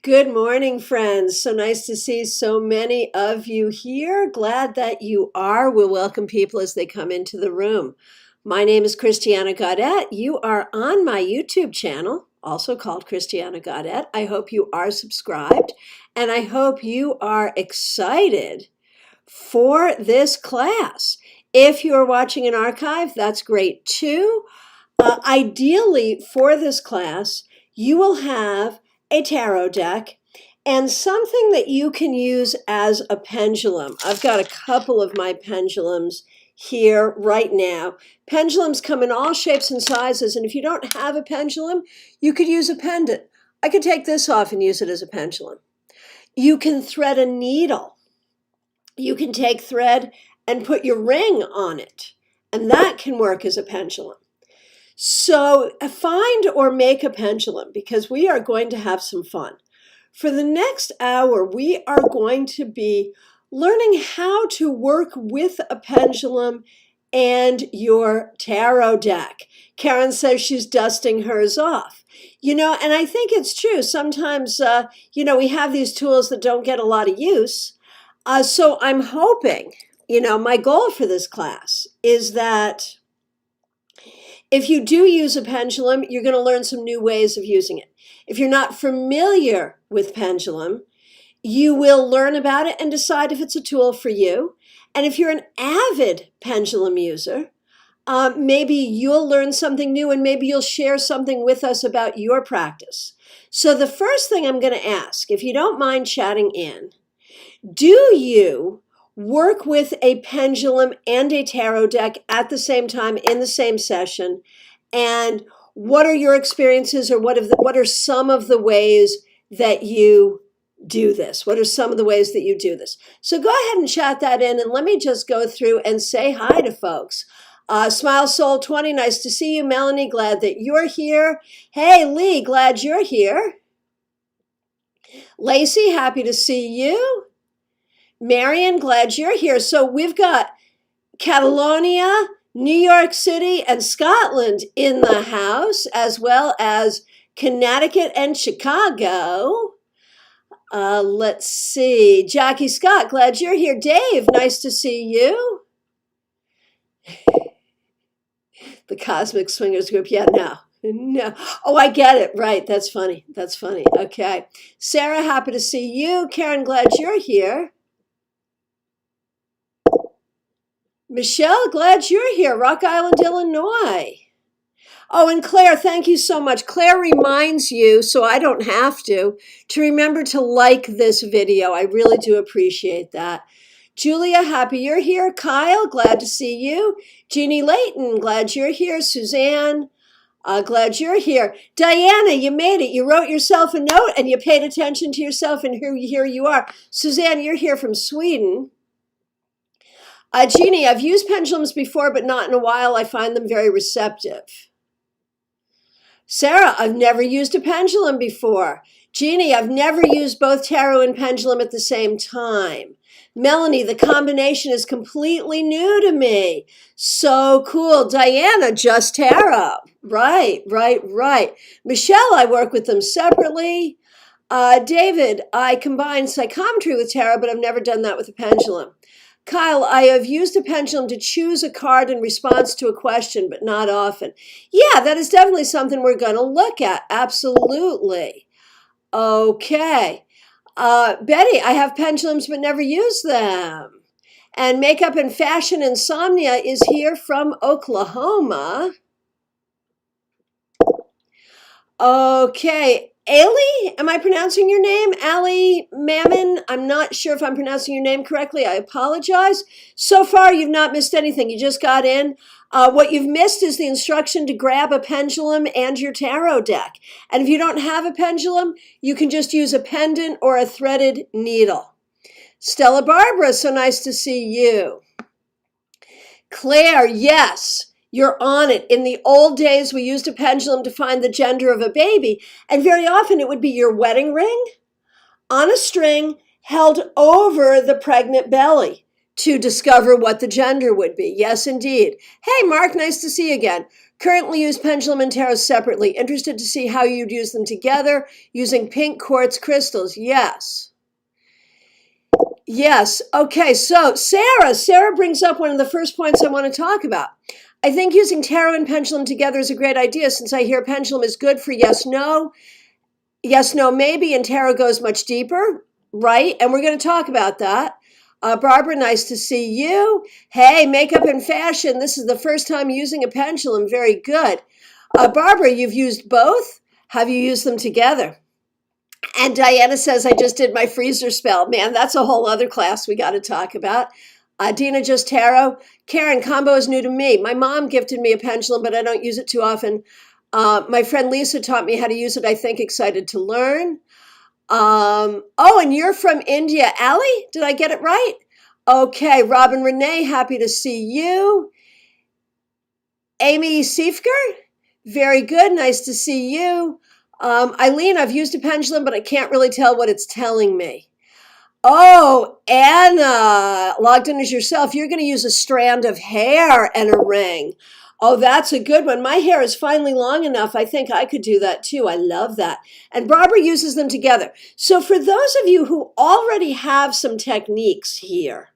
Good morning, friends. So nice to see so many of you here. Glad that you are. We'll welcome people as they come into the room. My name is Christiana Gaudet. You are on my YouTube channel, also called Christiana Gaudet. I hope you are subscribed, and I hope you are excited for this class. If you are watching an archive, that's great too. Ideally, for this class, you will have a tarot deck and something that you can use as a pendulum. I've got a couple of my pendulums here right now. Pendulums come in all shapes and sizes, and if you don't have a pendulum, you could use a pendant. I could take this off and use it as a pendulum. You can thread a needle. You can take thread and put your ring on it, and that can work as a pendulum. So find or make a pendulum because we are going to have some fun. For the next hour, we are going to be learning how to work with a pendulum and your tarot deck. Karen says she's dusting hers off. And I think it's true. Sometimes, we have these tools that don't get a lot of use. So I'm hoping, my goal for this class is that if you do use a pendulum, you're going to learn some new ways of using it. If you're not familiar with pendulum, you will learn about it and decide if it's a tool for you. And if you're an avid pendulum user, maybe you'll learn something new and maybe you'll share something with us about your practice. So the first thing I'm going to ask, if you don't mind chatting in, do you work with a pendulum and a tarot deck at the same time in the same session? And what are your experiences, or what are some of the ways that you do this? What are some of the ways that you do this? So go ahead and chat that in, and let me just go through and say hi to folks. Smile Soul 20, nice to see you. Melanie, glad that you're here. Hey, Lee, glad you're here. Lacey, happy to see you. Marion, glad you're here. So we've got Catalonia, New York City, and Scotland in the house, as well as Connecticut and Chicago. Let's see. Jackie Scott, glad you're here. Dave, nice to see you. The Cosmic Swingers Group. Yeah, no. Oh, I get it. Right. That's funny. Okay. Sarah, happy to see you. Karen, glad you're here. Michelle, glad you're here. Rock Island, Illinois. Oh, and Claire, thank you so much. Claire reminds you, so I don't have to remember to like this video. I really do appreciate that. Julia, happy you're here. Kyle, glad to see you. Jeannie Layton, glad you're here. Suzanne, glad you're here. Diana, you made it. You wrote yourself a note and you paid attention to yourself, and here you are. Suzanne, you're here from Sweden. Jeannie, I've used pendulums before, but not in a while. I find them very receptive. Sarah, I've never used a pendulum before. Jeannie, I've never used both tarot and pendulum at the same time. Melanie, the combination is completely new to me. So cool. Diana, just tarot. Right. Michelle, I work with them separately. David, I combine psychometry with tarot, but I've never done that with a pendulum. Kyle, I have used a pendulum to choose a card in response to a question, but not often. Yeah, that is definitely something we're going to look at. Absolutely. Okay. Betty, I have pendulums, but never use them. And Makeup and Fashion Insomnia is here from Oklahoma. Okay. Ali, am I pronouncing your name? Ali Mammon? I'm not sure if I'm pronouncing your name correctly. I apologize. So far, you've not missed anything. You just got in. What you've missed is the instruction to grab a pendulum and your tarot deck. And if you don't have a pendulum, you can just use a pendant or a threaded needle. Stella Barbara, so nice to see you. Claire, yes. You're on it. In the old days, we used a pendulum to find the gender of a baby, and very often it would be your wedding ring on a string held over the pregnant belly. to discover what the gender would be. Yes, indeed. Hey, Mark, nice to see you again. Currently use pendulum and tarot separately. Interested to see how you'd use them together using pink quartz crystals. Yes. Yes. Okay. So Sarah brings up one of the first points I want to talk about. I think using tarot and pendulum together is a great idea since I hear pendulum is good for yes, no, maybe, and tarot goes much deeper, right? And we're going to talk about that. Barbara, nice to see you. Hey, makeup and fashion. This is the first time using a pendulum. Very good. Barbara, you've used both? Have you used them together? And Diana says, I just did my freezer spell. Man, that's a whole other class we got to talk about. Dina, just tarot. Karen, combo is new to me. My mom gifted me a pendulum, but I don't use it too often. My friend Lisa taught me how to use it. I think excited to learn. Oh, and you're from India. Ali, did I get it right? Okay, Robin Renee, happy to see you. Amy Siefker, very good. Nice to see you. Eileen, I've used a pendulum, but I can't really tell what it's telling me. Oh, Anna, logged in as yourself. You're going to use a strand of hair and a ring. Oh, that's a good one. My hair is finally long enough. I think I could do that too. I love that. And Barbara uses them together. So for those of you who already have some techniques here,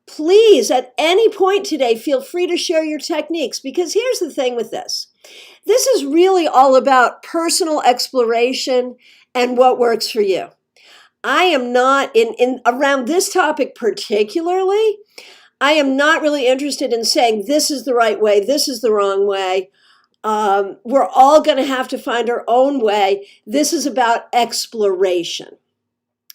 please, at any point today, feel free to share your techniques, because here's the thing with this. This is really all about personal exploration and what works for you. I am not in around this topic particularly. I am not really interested in saying this is the right way, this is the wrong way. We're all going to have to find our own way. This is about exploration.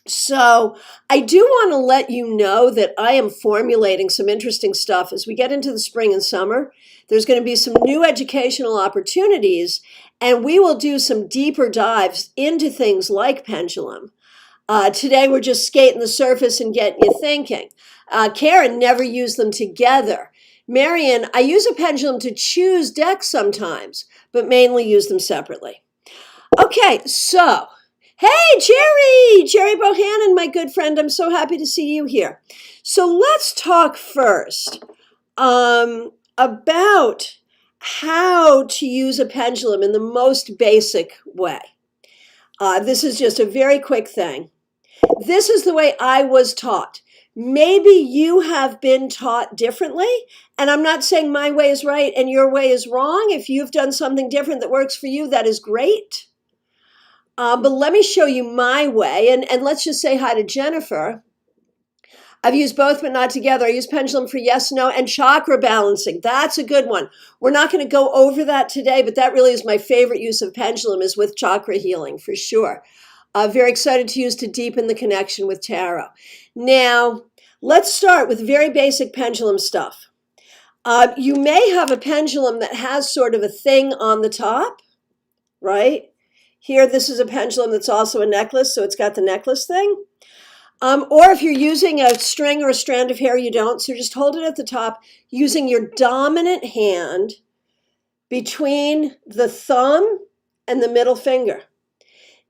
So I do want to let you know that I am formulating some interesting stuff as we get into the spring and summer. There's going to be some new educational opportunities, and we will do some deeper dives into things like pendulum. Today, we're just skating the surface and getting you thinking. Karen, never use them together. Marion, I use a pendulum to choose decks sometimes, but mainly use them separately. Okay, so, hey, Jerry Bohannon, my good friend, I'm so happy to see you here. So let's talk first about how to use a pendulum in the most basic way. This is just a very quick thing. This is the way I was taught. Maybe you have been taught differently, and I'm not saying my way is right and your way is wrong. If you've done something different that works for you, that is great. But let me show you my way, and let's just say hi to Jennifer. I've used both, but not together. I use pendulum for yes, no, and chakra balancing. That's a good one. We're not going to go over that today, but that really is my favorite use of pendulum, is with chakra healing for sure. Very excited to use to deepen the connection with tarot. Now, let's start with very basic pendulum stuff. You may have a pendulum that has sort of a thing on the top, right? Here, this is a pendulum that's also a necklace, so it's got the necklace thing. Or if you're using a string or a strand of hair, you don't. So just hold it at the top using your dominant hand between the thumb and the middle finger.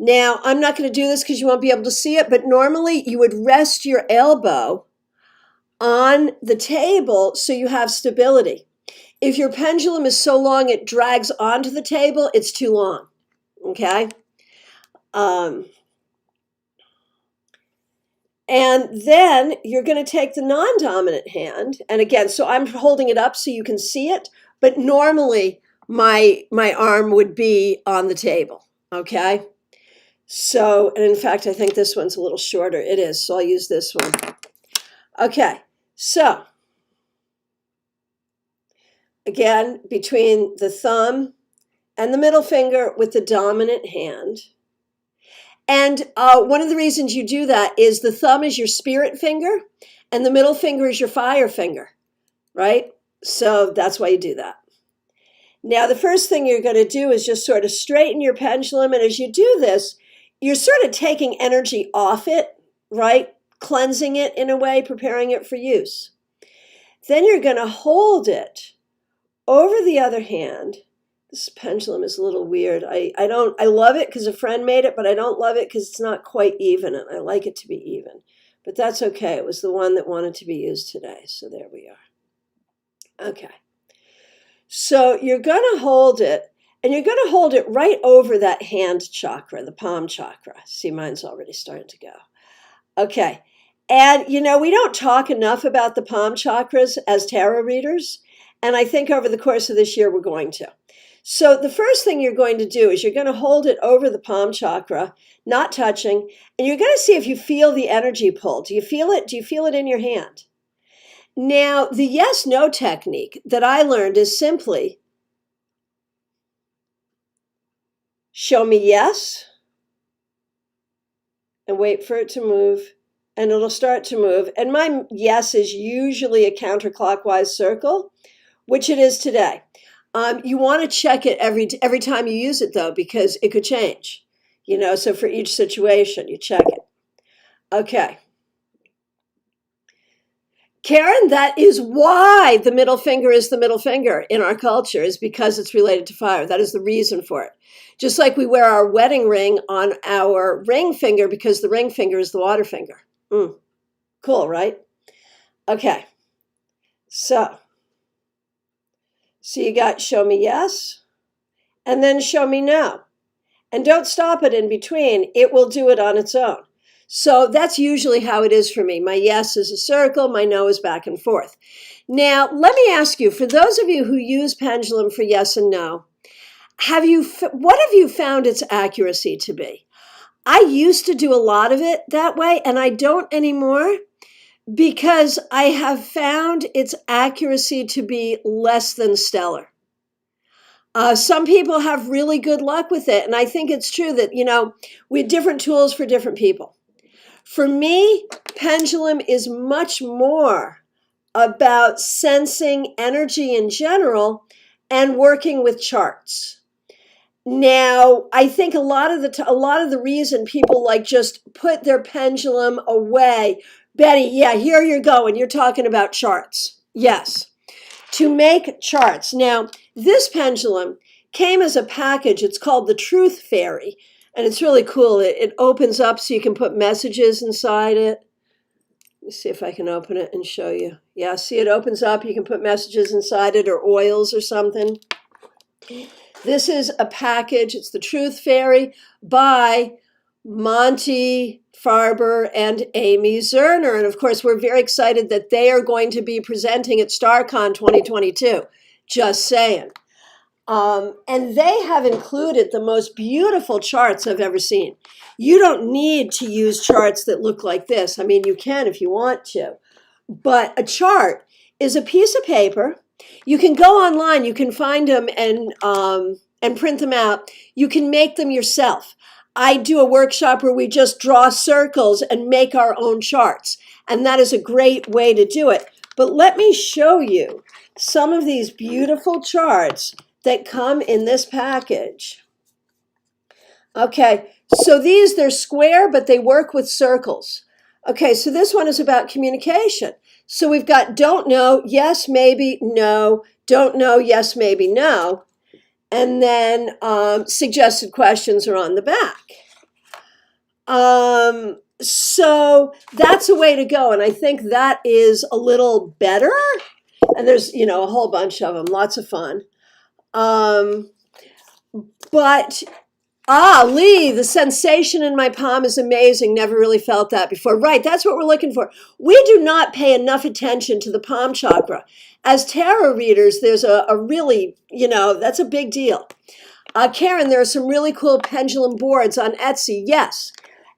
Now, I'm not going to do this because you won't be able to see it, but normally you would rest your elbow on the table so you have stability. If your pendulum is so long it drags onto the table, it's too long, okay? And then you're going to take the non-dominant hand, and again, so I'm holding it up so you can see it, but normally my arm would be on the table, okay? So, and in fact, I think this one's a little shorter. It is, so I'll use this one. Okay, so again, between the thumb and the middle finger with the dominant hand. And one of the reasons you do that is the thumb is your spirit finger and the middle finger is your fire finger, right? So that's why you do that. Now, the first thing you're going to do is just sort of straighten your pendulum. And as you do this, you're sort of taking energy off it, right? Cleansing it in a way, preparing it for use. Then you're going to hold it over the other hand. This pendulum is a little weird. I love it because a friend made it, but I don't love it because it's not quite even, and I like it to be even. but that's okay. It was the one that wanted to be used today. So there we are. Okay. So you're going to hold it, and you're going to hold it right over that hand chakra, the palm chakra. See, mine's already starting to go. Okay. And, we don't talk enough about the palm chakras as tarot readers. And I think over the course of this year, we're going to. So the first thing you're going to do is you're going to hold it over the palm chakra, not touching, and you're going to see if you feel the energy pull. Do you feel it? Do you feel it in your hand? Now, the yes-no technique that I learned is simply show me yes and wait for it to move. And it'll start to move. And my yes is usually a counterclockwise circle, which it is today. You want to check it every time you use it, though, because it could change. So for each situation, you check it. Okay. Karen, that is why the middle finger is the middle finger in our culture, is because it's related to fire. That is the reason for it. Just like we wear our wedding ring on our ring finger because the ring finger is the water finger. Cool, right? Okay. So you got show me yes, and then show me no. And don't stop it in between. It will do it on its own. So that's usually how it is for me. My yes is a circle, my no is back and forth. Now, let me ask you, for those of you who use pendulum for yes and no, what have you found its accuracy to be? I used to do a lot of it that way, and I don't anymore because I have found its accuracy to be less than stellar. Some people have really good luck with it, and I think it's true that, we have different tools for different people. For me, pendulum is much more about sensing energy in general and working with charts. Now, I think a lot of the reason people just put their pendulum away, Betty, yeah, here you're going. You're talking about charts. Yes, to make charts. Now, this pendulum came as a package. It's called the Truth Fairy, and it's really cool. It opens up so you can put messages inside it. Let me see if I can open it and show you. Yeah, see, it opens up. You can put messages inside it or oils or something. This is a package. It's the Truth Fairy by Monty Farber and Amy Zerner. And of course, we're very excited that they are going to be presenting at StarCon 2022. Just saying. And they have included the most beautiful charts I've ever seen. You don't need to use charts that look like this. I mean, you can if you want to. But a chart is a piece of paper. You can go online, you can find them and print them out. You can make them yourself. I do a workshop where we just draw circles and make our own charts. And that is a great way to do it. But let me show you some of these beautiful charts that come in this package. Okay, so they're square, but they work with circles. Okay, so this one is about communication. So we've got don't know, yes, maybe, no, don't know, yes, maybe, no. And then suggested questions are on the back. So that's a way to go. And I think that is a little better. And there's, a whole bunch of them, lots of fun. But Lee, the sensation in my palm is amazing. Never really felt that before. Right, that's what we're looking for. We do not pay enough attention to the palm chakra. As tarot readers, there's a really, that's a big deal. Karen, there are some really cool pendulum boards on Etsy. Yes.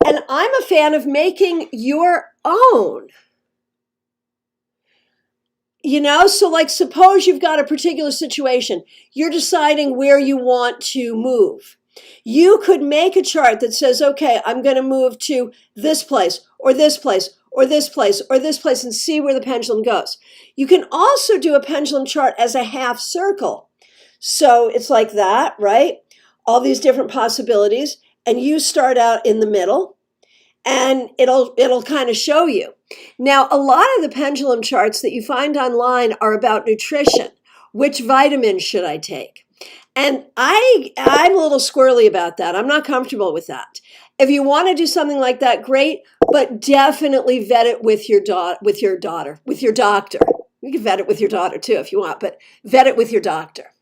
And I'm a fan of making your own. So suppose you've got a particular situation. You're deciding where you want to move. You could make a chart that says, okay, I'm going to move to this place or this place or this place or this place and see where the pendulum goes. You can also do a pendulum chart as a half circle. So it's like that, right? All these different possibilities. And you start out in the middle and it'll kind of show you. Now, a lot of the pendulum charts that you find online are about nutrition. Which vitamins should I take? And I'm a little squirrely about that. I'm not comfortable with that. If you want to do something like that, great, but definitely vet it with your with your doctor. You can vet it with your daughter too if you want, but vet it with your doctor.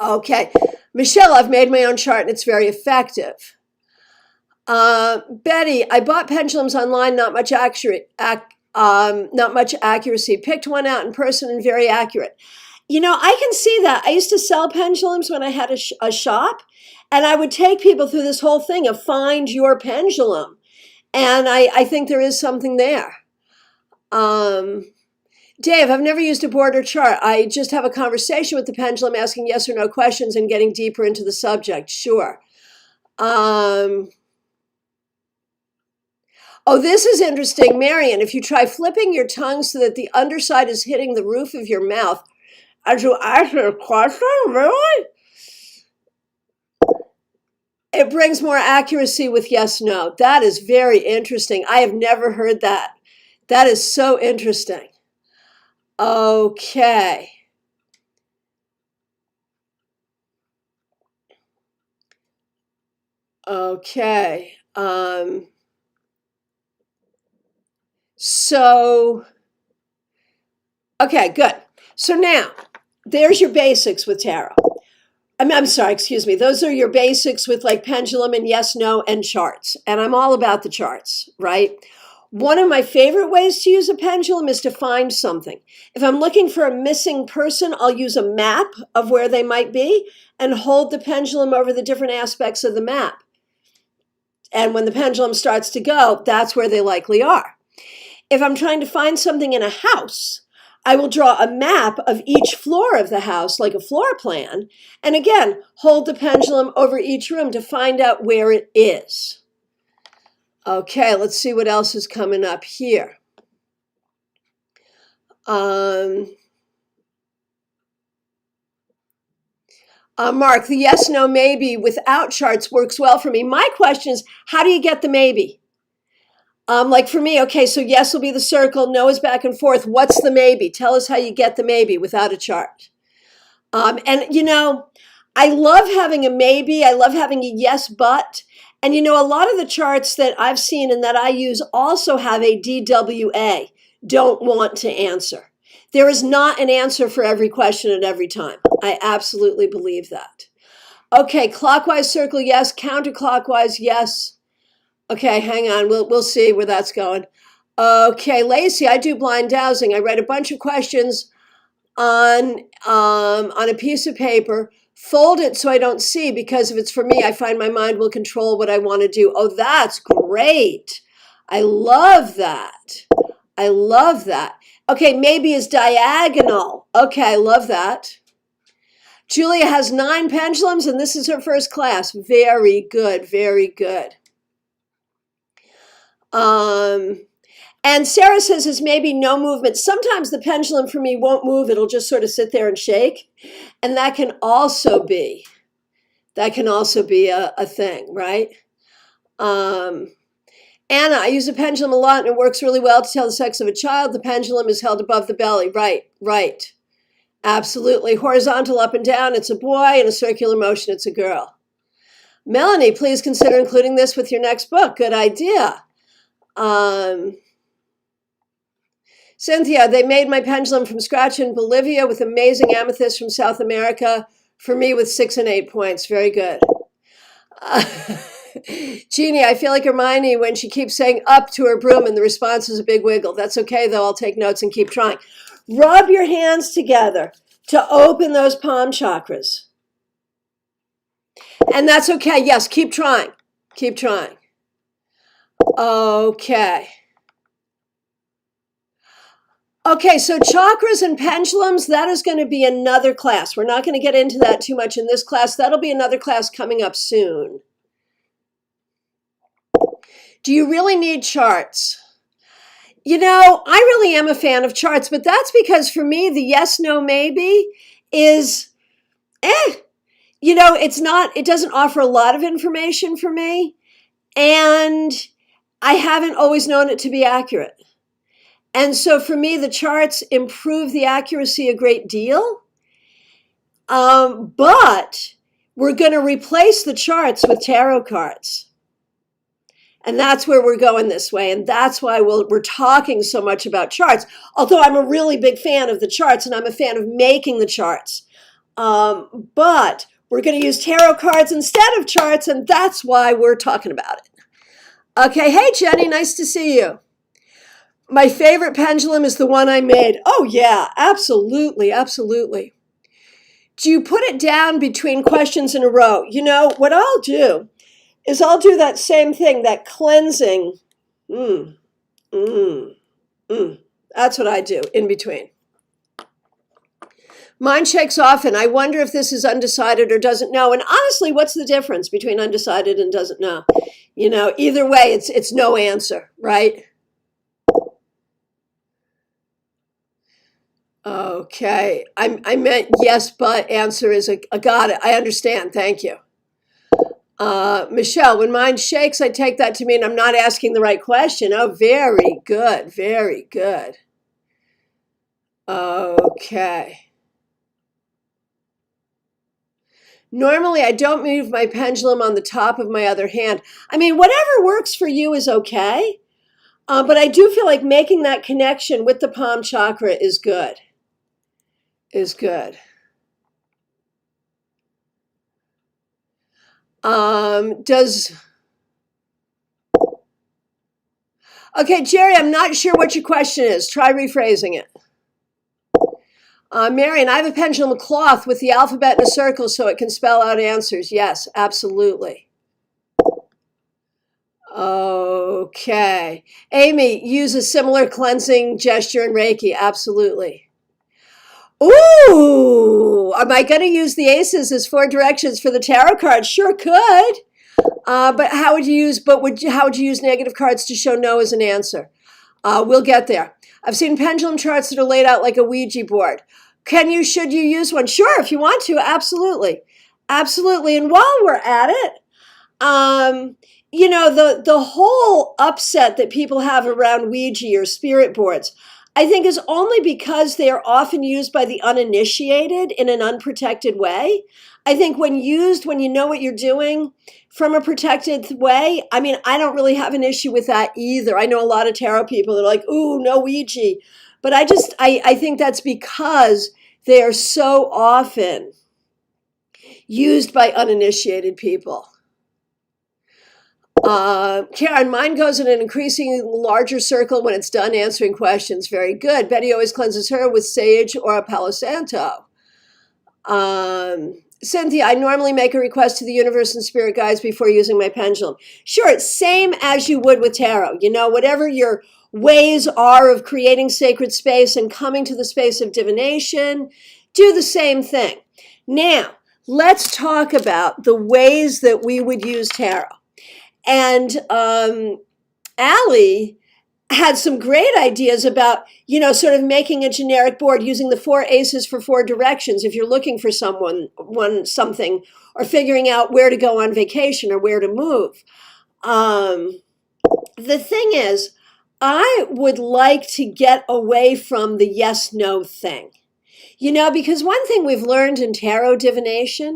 Okay, Michelle, I've made my own chart and it's very effective. Betty, I bought pendulums online, not much accuracy. Picked one out in person and very accurate. I can see that. I used to sell pendulums when I had a shop, and I would take people through this whole thing of find your pendulum. And I think there is something there. Dave, I've never used a board or chart. I just have a conversation with the pendulum, asking yes or no questions and getting deeper into the subject. Sure. Oh, this is interesting. Marion, if you try flipping your tongue so that the underside is hitting the roof of your mouth, as you answer a question, really? It brings more accuracy with yes, no. That is very interesting. I have never heard that. That is so interesting. Okay. Okay. Okay, good. So now, there's your basics with tarot. I'm sorry, excuse me. Those are your basics with like pendulum and yes, no, and charts. And I'm all about the charts, right? One of my favorite ways to use a pendulum is to find something. If I'm looking for a missing person, I'll use a map of where they might be and hold the pendulum over the different aspects of the map. And when the pendulum starts to go, that's where they likely are. If I'm trying to find something in a house, I will draw a map of each floor of the house, like a floor plan, and again, hold the pendulum over each room to find out where it is. Okay, let's see what else is coming up here. Mark, the yes, no, maybe without charts works well for me. My question is, how do you get the maybe? Like for me, okay, so yes will be the circle, no is back and forth. What's the maybe? Tell us how you get the maybe without a chart. And I love having a maybe. I love having a yes, but. And a lot of the charts that I've seen and that I use also have a DWA, don't want to answer. There is not an answer for every question at every time. I absolutely believe that. Okay, clockwise circle, yes. Counterclockwise, yes. Okay, hang on. We'll see where that's going. Okay, Lacey, I do blind dowsing. I write a bunch of questions on a piece of paper, fold it so I don't see, because if it's for me, I find my mind will control what I want to do. Oh, that's great. I love that. I love that. Okay, maybe is diagonal. Okay, I love that. Julia has 9 pendulums, and this is her first class. Very good, very good. And Sarah says there's maybe no movement. Sometimes the pendulum for me won't move. It'll just sort of sit there and shake. And that can also be a thing, right? Anna, I use a pendulum a lot and it works really well to tell the sex of a child. The pendulum is held above the belly. Right. Absolutely. Horizontal up and down, it's a boy, and a circular motion, it's a girl. Melanie, please consider including this with your next book. Good idea. Cynthia, they made my pendulum from scratch in Bolivia with amazing amethyst from South America for me with 6 and 8 points. Very good. Jeannie, I feel like Hermione when she keeps saying up to her broom and the response is a big wiggle. That's okay, though. I'll take notes and keep trying. Rub your hands together to open those palm chakras. And that's okay. Yes, keep trying. Keep trying. Okay. Okay, so chakras and pendulums, that is going to be another class. We're not going to get into that too much in this class. That'll be another class coming up soon. Do you really need charts? I really am a fan of charts, but that's because for me, the yes, no, maybe is, it doesn't offer a lot of information for me. And I haven't always known it to be accurate. And so for me, the charts improve the accuracy a great deal. But we're going to replace the charts with tarot cards. And that's where we're going this way. And that's why we're talking so much about charts. Although I'm a really big fan of the charts and I'm a fan of making the charts. But we're going to use tarot cards instead of charts. And that's why we're talking about it. Okay. Hey, Jenny, nice to see you. My favorite pendulum is the one I made. Oh, yeah, absolutely. Absolutely. Do you put it down between questions in a row? You know, what I'll do is I'll do that same thing, that cleansing. That's what I do in between. Mine shakes often. I wonder if this is undecided or doesn't know. And honestly, what's the difference between undecided and doesn't know? You know, either way, it's no answer, right? Okay. I meant yes, but answer is a got it. I understand. Thank you. Michelle, when mine shakes, I take that to mean I'm not asking the right question. Oh, very good. Very good. Okay. Normally, I don't move my pendulum on the top of my other hand. I mean, whatever works for you is okay. But I do feel like making that connection with the palm chakra is good. Is good. Okay, Jerry, I'm not sure what your question is. Try rephrasing it. Marion, I have a pendulum cloth with the alphabet in a circle so it can spell out answers. Yes, absolutely. Okay. Amy, use a similar cleansing gesture in Reiki. Absolutely. Ooh, am I going to use the aces as 4 directions for the tarot cards? Sure could. But how would you use negative cards to show no as an answer? We'll get there. I've seen pendulum charts that are laid out like a Ouija board. Should you use one? Sure, if you want to, absolutely. Absolutely. And while we're at it, you know, the whole upset that people have around Ouija or spirit boards, I think is only because they are often used by the uninitiated in an unprotected way. I think when used, when you know what you're doing from a protected way, I mean, I don't really have an issue with that either. I know a lot of tarot people that are like, ooh, no Ouija. But I think that's because they are so often used by uninitiated people. Karen, mine goes in an increasingly larger circle when it's done answering questions. Very good. Betty always cleanses her with sage or a Palo Santo. Cynthia, I normally make a request to the universe and spirit guides before using my pendulum. Sure, same as you would with tarot. You know, whatever your ways are of creating sacred space and coming to the space of divination, do the same thing. Now, let's talk about the ways that we would use tarot. And Allie had some great ideas about, you know, sort of making a generic board using the 4 aces for 4 directions if you're looking for something, or figuring out where to go on vacation or where to move. The thing is, I would like to get away from the yes-no thing. You know, because one thing we've learned in tarot divination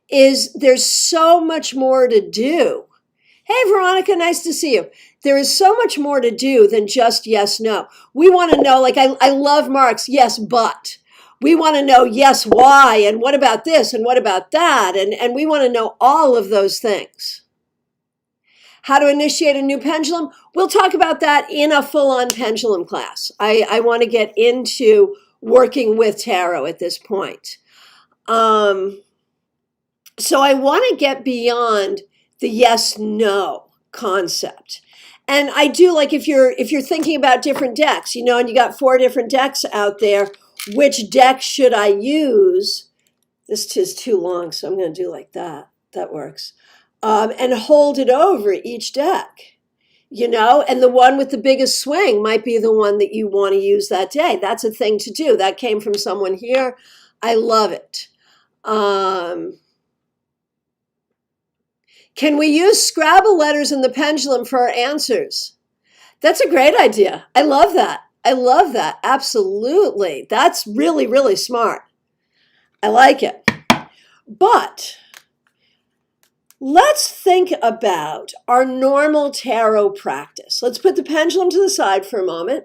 is there's so much more to do. Hey, Veronica, nice to see you. There is so much more to do than just yes, no. We want to know, like, I love Mark's yes, but. We want to know yes, why, and what about this, and what about that, and we want to know all of those things. How to initiate a new pendulum? We'll talk about that in a full-on pendulum class. I want to get into working with tarot at this point. So I want to get beyond the yes, no concept. And I do, like, if you're thinking about different decks, you know, and you got 4 different decks out there, which deck should I use? This is too long, so I'm going to do like that. That works. And hold it over each deck, you know, and the one with the biggest swing might be the one that you want to use that day. That's a thing to do. That came from someone here. I love it. Can we use Scrabble letters in the pendulum for our answers? That's a great idea. I love that. I love that. Absolutely. That's really, really smart. I like it. But let's think about our normal tarot practice. Let's put the pendulum to the side for a moment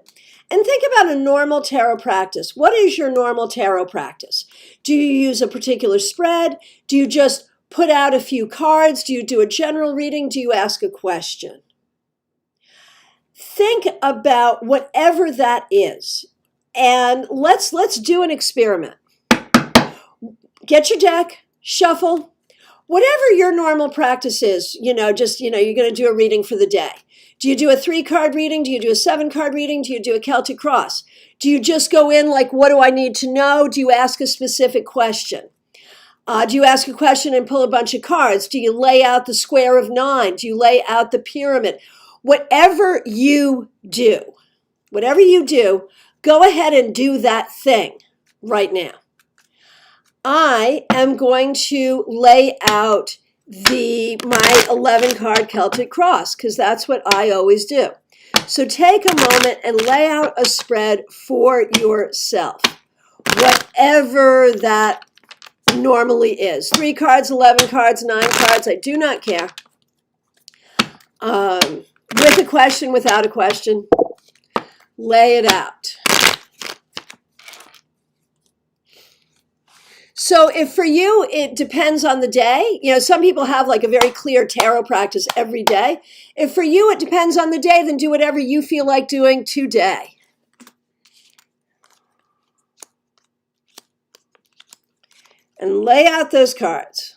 and think about a normal tarot practice. What is your normal tarot practice? Do you use a particular spread? Do you just put out a few cards? Do you do a general reading? Do you ask a question? Think about whatever that is. And let's do an experiment. Get your deck, shuffle, whatever your normal practice is, you're going to do a reading for the day. Do you do a 3-card reading? Do you do a 7-card reading? Do you do a Celtic cross? Do you just go in like, what do I need to know? Do you ask a specific question? Do you ask a question and pull a bunch of cards? Do you lay out the square of 9? Do you lay out the pyramid? Whatever you do, go ahead and do that thing right now. I am going to lay out my 11-card Celtic cross because that's what I always do. So take a moment and lay out a spread for yourself, whatever that normally is. 3 cards, 11 cards, 9 cards, I do not care. With a question, without a question, lay it out. So if for you, it depends on the day. Some people have like a very clear tarot practice every day. If for you, it depends on the day, then do whatever you feel like doing today. And lay out those cards.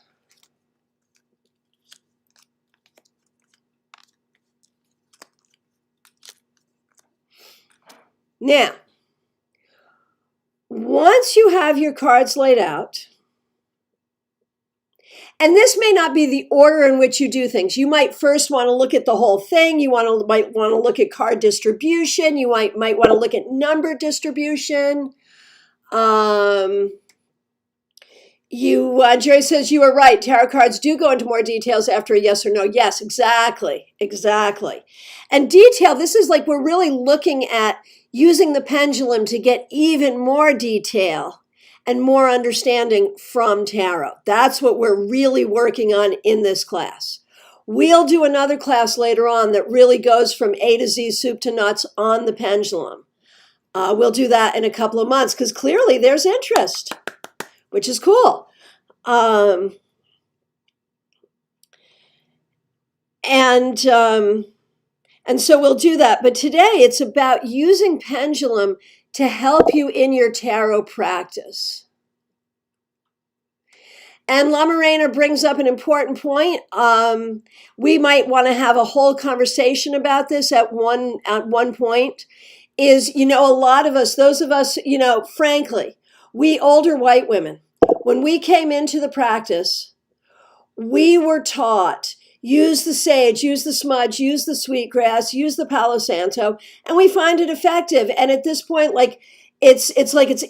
Now, once you have your cards laid out, and this may not be the order in which you do things. You might first want to look at the whole thing. You might want to look at card distribution. You might want to look at number distribution. Jerry says you are right. Tarot cards do go into more details after a yes or no. Yes, exactly. And detail, this is like we're really looking at using the pendulum to get even more detail and more understanding from tarot. That's what we're really working on in this class. We'll do another class later on that really goes from A to Z, soup to nuts on the pendulum. We'll do that in a couple of months because clearly there's interest, which is cool. And so we'll do that. But today it's about using pendulum to help you in your tarot practice. And La Morena brings up an important point. We might want to have a whole conversation about this at one point. Is, a lot of us, those of us, frankly, we older white women, when we came into the practice, we were taught, use the sage, use the smudge, use the sweetgrass, use the Palo Santo, and we find it effective. And at this point, like it's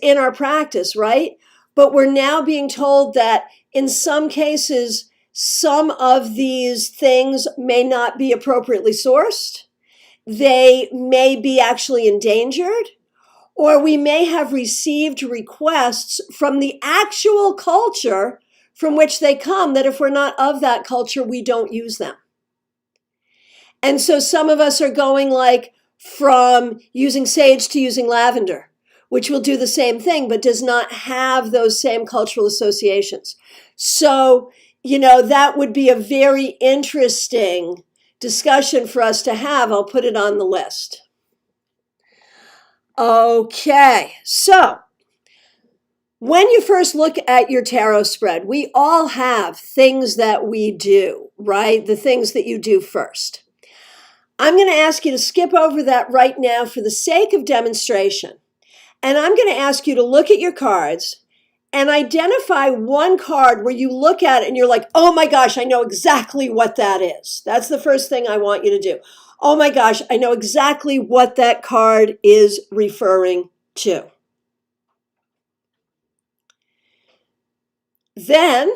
in our practice, right? But we're now being told that in some cases, some of these things may not be appropriately sourced. They may be actually endangered, or we may have received requests from the actual culture from which they come that if we're not of that culture, we don't use them. And so some of us are going like from using sage to using lavender, which will do the same thing, but does not have those same cultural associations. So, that would be a very interesting discussion for us to have. I'll put it on the list. Okay, so when you first look at your tarot spread, we all have things that we do, right? The things that you do first. I'm going to ask you to skip over that right now for the sake of demonstration. And I'm going to ask you to look at your cards and identify one card where you look at it and you're like, oh my gosh, I know exactly what that is. That's the first thing I want you to do. Oh my gosh, I know exactly what that card is referring to. Then,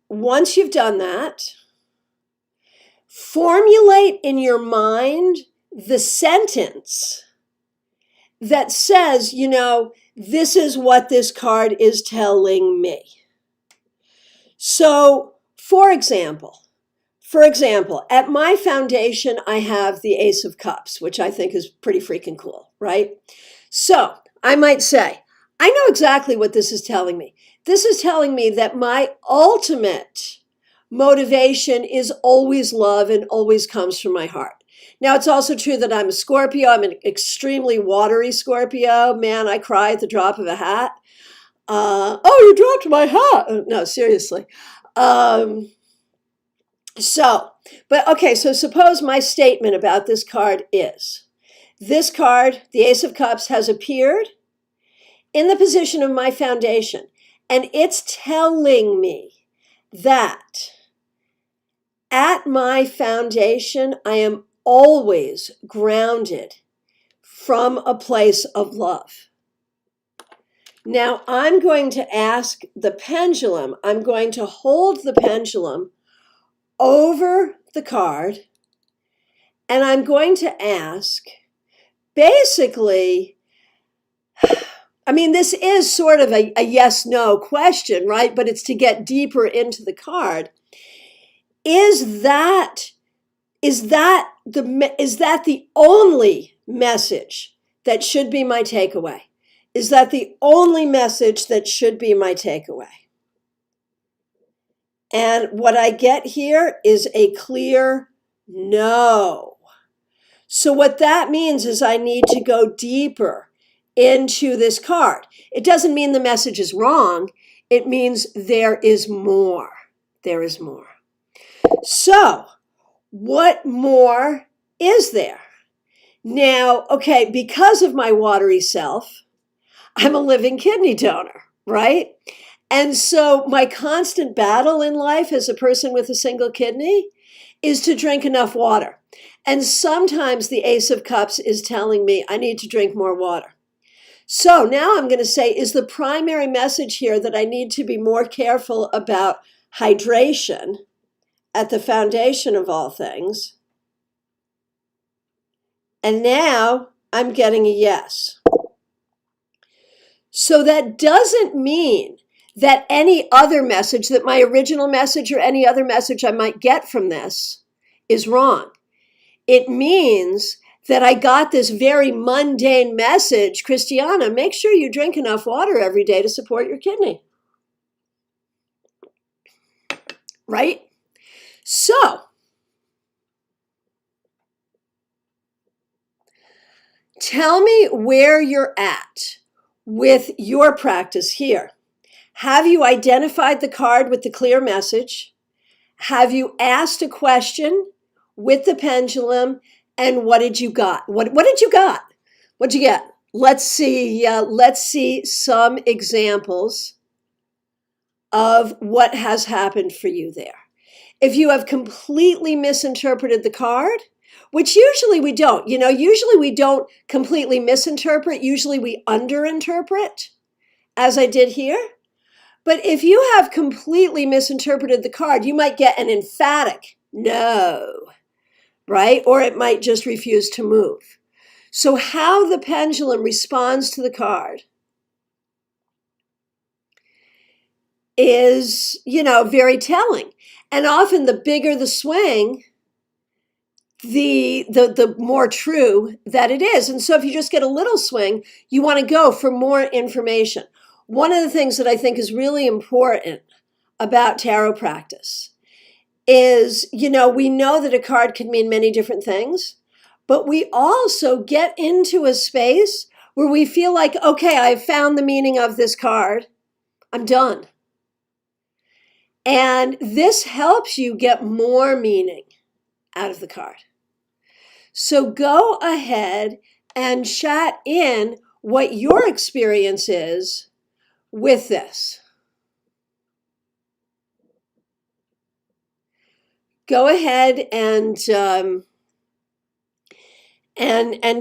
once you've done that, formulate in your mind the sentence that says, this is what this card is telling me. So, for example, at my foundation, I have the Ace of Cups, which I think is pretty freaking cool, right? So I might say, I know exactly what this is telling me. This is telling me that my ultimate motivation is always love and always comes from my heart. Now, it's also true that I'm a Scorpio. I'm an extremely watery Scorpio. Man, I cry at the drop of a hat. Oh, you dropped my hat. No, seriously. So suppose my statement about this card is, this card, the Ace of Cups, has appeared in the position of my foundation, and it's telling me that at my foundation, I am always grounded from a place of love. Now, I'm going to ask the pendulum, I'm going to hold the pendulum over the card, and I'm going to ask, basically, this is sort of a yes-no question, right? But it's to get deeper into the card. Is that the only message that should be my takeaway? Is that the only message that should be my takeaway? And what I get here is a clear no. So what that means is I need to go deeper into this card. It doesn't mean the message is wrong. It means there is more. There is more. So what more is there? Now, okay, because of my watery self, I'm a living kidney donor, right? And so my constant battle in life as a person with a single kidney is to drink enough water. And sometimes the Ace of Cups is telling me I need to drink more water. So now I'm going to say, is the primary message here that I need to be more careful about hydration at the foundation of all things? And now I'm getting a yes. So that doesn't mean that any other message, that my original message or any other message I might get from this is wrong. It means that I got this very mundane message, Christiana, make sure you drink enough water every day to support your kidney. Right? So, tell me where you're at with your practice here. Have you identified the card with the clear message? Have you asked a question with the pendulum? And what did you got? What did you got? What'd you get? Let's see some examples of what has happened for you there. If you have completely misinterpreted the card, which usually we don't, usually we don't completely misinterpret, usually we underinterpret, as I did here. But if you have completely misinterpreted the card, you might get an emphatic no, right? Or it might just refuse to move. So how the pendulum responds to the card is, very telling. And often the bigger the swing, the more true that it is. And so if you just get a little swing, you want to go for more information. One of the things that I think is really important about tarot practice is, we know that a card can mean many different things, but we also get into a space where we feel like, okay, I've found the meaning of this card. I'm done. And this helps you get more meaning out of the card. So go ahead and chat in what your experience is with this. Go ahead and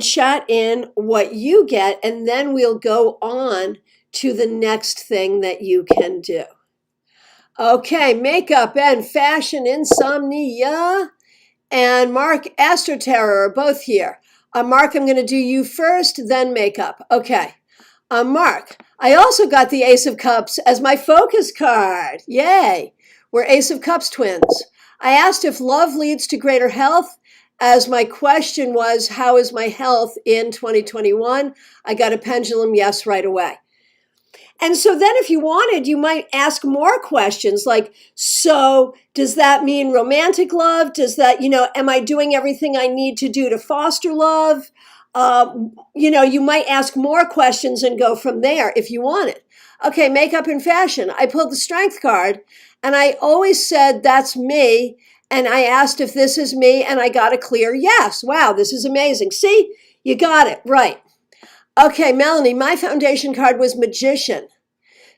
chat in what you get, and then we'll go on to the next thing that you can do. Okay, makeup and fashion insomnia and Mark Astroterror are both here. Mark, I'm going to do you first, then makeup. Okay. Mark, I also got the Ace of Cups as my focus card. Yay. We're Ace of Cups twins. I asked if love leads to greater health, as my question was, how is my health in 2021? I got a pendulum yes right away. And so then if you wanted, you might ask more questions like, so does that mean romantic love? Does that, am I doing everything I need to do to foster love? You might ask more questions and go from there if you wanted. Okay, makeup and fashion. I pulled the strength card and I always said, that's me. And I asked if this is me and I got a clear yes. Wow, this is amazing. See, you got it right. Okay, Melanie, my foundation card was magician.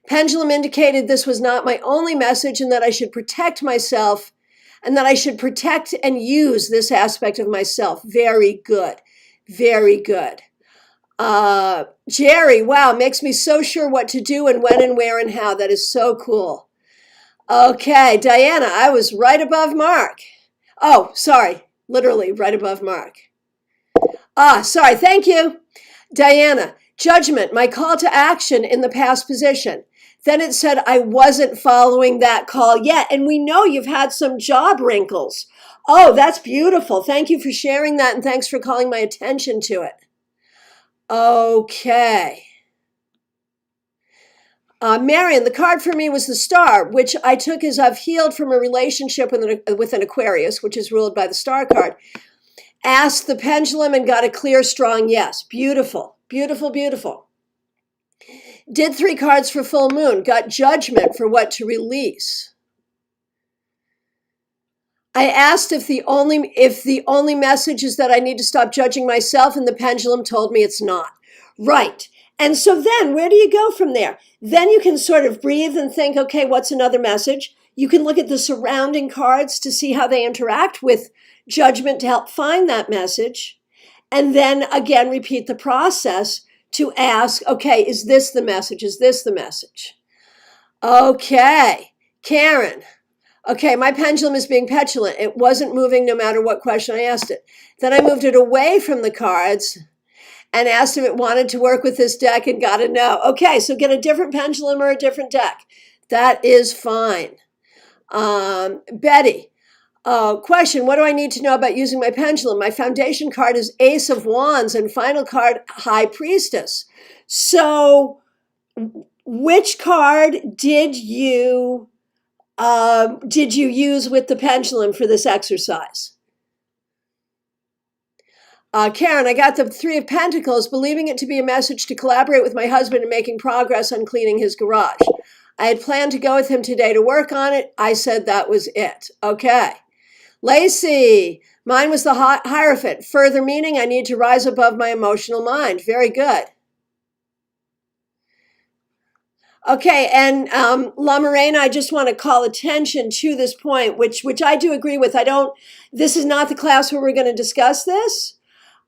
Pendulum indicated this was not my only message and that I should protect myself and that I should protect and use this aspect of myself. Very good. Very good. Jerry, wow, makes me so sure what to do and when and where and how. That is so cool. Okay, Diana, I was right above Mark. Oh, sorry, literally right above Mark. Sorry, thank you. Diana, judgment, my call to action in the past position. Then it said I wasn't following that call yet. And we know you've had some job wrinkles. Oh, that's beautiful. Thank you for sharing that. And thanks for calling my attention to it. Okay. Marion, the card for me was the star, which I took as I've healed from a relationship with an Aquarius, which is ruled by the star card. Asked the pendulum and got a clear, strong yes. Beautiful, beautiful, beautiful. Did 3 cards for full moon. Got judgment for what to release. I asked if the only message is that I need to stop judging myself, and the pendulum told me it's not. Right. And so then where do you go from there? Then you can sort of breathe and think, okay, what's another message? You can look at the surrounding cards to see how they interact with judgment to help find that message. And then again, repeat the process to ask, okay, is this the message? Is this the message? Okay, Karen. Okay, my pendulum is being petulant. It wasn't moving no matter what question I asked it. Then I moved it away from the cards and asked if it wanted to work with this deck and got a no. Okay, so get a different pendulum or a different deck. That is fine. Betty, question, what do I need to know about using my pendulum? My foundation card is Ace of Wands and final card, High Priestess. So which card did you use with the pendulum for this exercise? Karen, I got the 3 of Pentacles, believing it to be a message to collaborate with my husband in making progress on cleaning his garage. I had planned to go with him today to work on it. I said that was it. Okay. Lacey, mine was the Hierophant. Further meaning, I need to rise above my emotional mind. Very good. Okay, and La Morena, I just want to call attention to this point, which I do agree with. This is not the class where we're going to discuss this.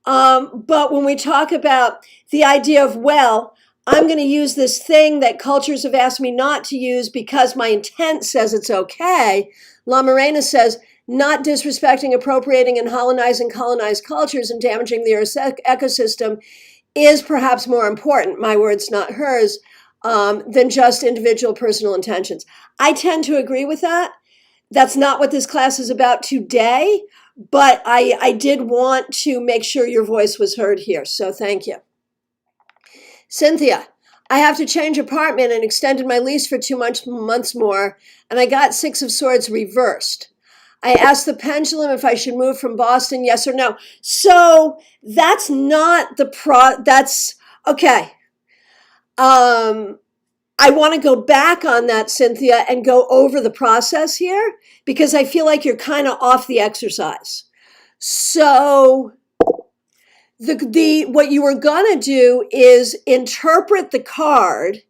But when we talk about the idea of, well, I'm going to use this thing that cultures have asked me not to use because my intent says it's okay, La Morena says, not disrespecting, appropriating, and colonizing colonized cultures and damaging the Earth's ecosystem is perhaps more important, my words, not hers, than just individual personal intentions. I tend to agree with that. That's not what this class is about today, but I did want to make sure your voice was heard here, so thank you. Cynthia, I have to change apartment and extended my lease for 2 months more, and I got 6 of Swords reversed. I asked the pendulum if I should move from Boston, yes or no. So that's not that's, okay. I want to go back on that, Cynthia, and go over the process here because I feel like you're kind of off the exercise. So what you were going to do is interpret the card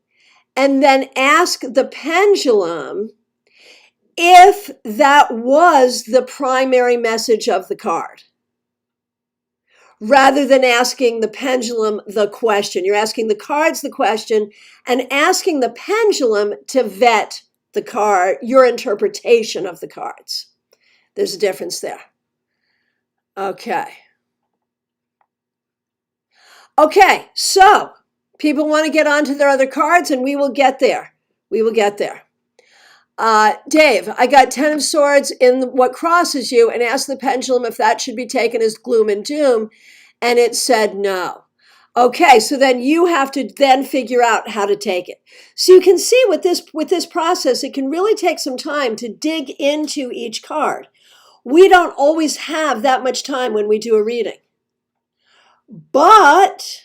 and then ask the pendulum if that was the primary message of the card, rather than asking the pendulum the question. You're asking the cards the question and asking the pendulum to vet the card, your interpretation of the cards. There's a difference there. Okay. Okay, so people want to get onto their other cards, and we will get there. We will get there. Dave, I got 10 of swords in what crosses you and asked the pendulum if that should be taken as gloom and doom, and it said no. Okay, so then you have to then figure out how to take it. So you can see with this process, it can really take some time to dig into each card. We don't always have that much time when we do a reading. But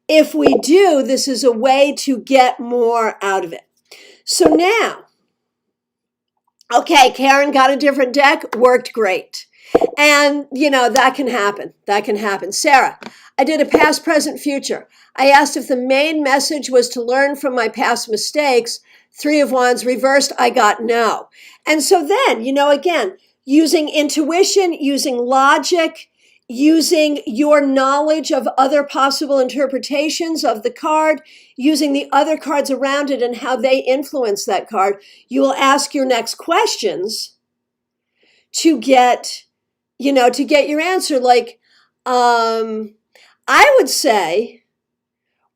if we do, this is a way to get more out of it. So now, okay, Karen got a different deck, worked great. And, that can happen. That can happen. Sarah, I did a past, present, future. I asked if the main message was to learn from my past mistakes. 3 of Wands reversed, I got no. And so then, again, using intuition, using logic, using your knowledge of other possible interpretations of the card, using the other cards around it and how they influence that card, you will ask your next questions to get your answer. Like, I would say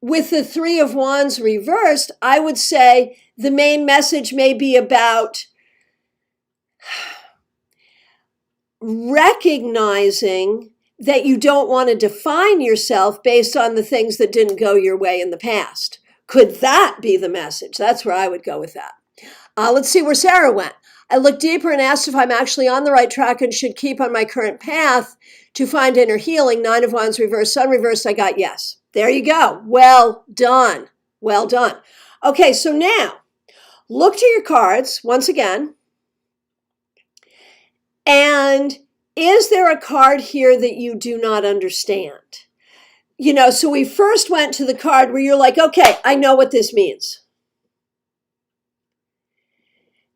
with the 3 of Wands reversed, I would say the main message may be about recognizing that you don't want to define yourself based on the things that didn't go your way in the past. Could that be the message? That's where I would go with that. Let's see where Sarah went. I looked deeper and asked if I'm actually on the right track and should keep on my current path to find inner healing. 9 of Wands reversed, Sun reversed. I got yes. There you go. Well done. Well done. Okay, so now look to your cards once again. And is there a card here that you do not understand? So we first went to the card where you're like, okay, I know what this means.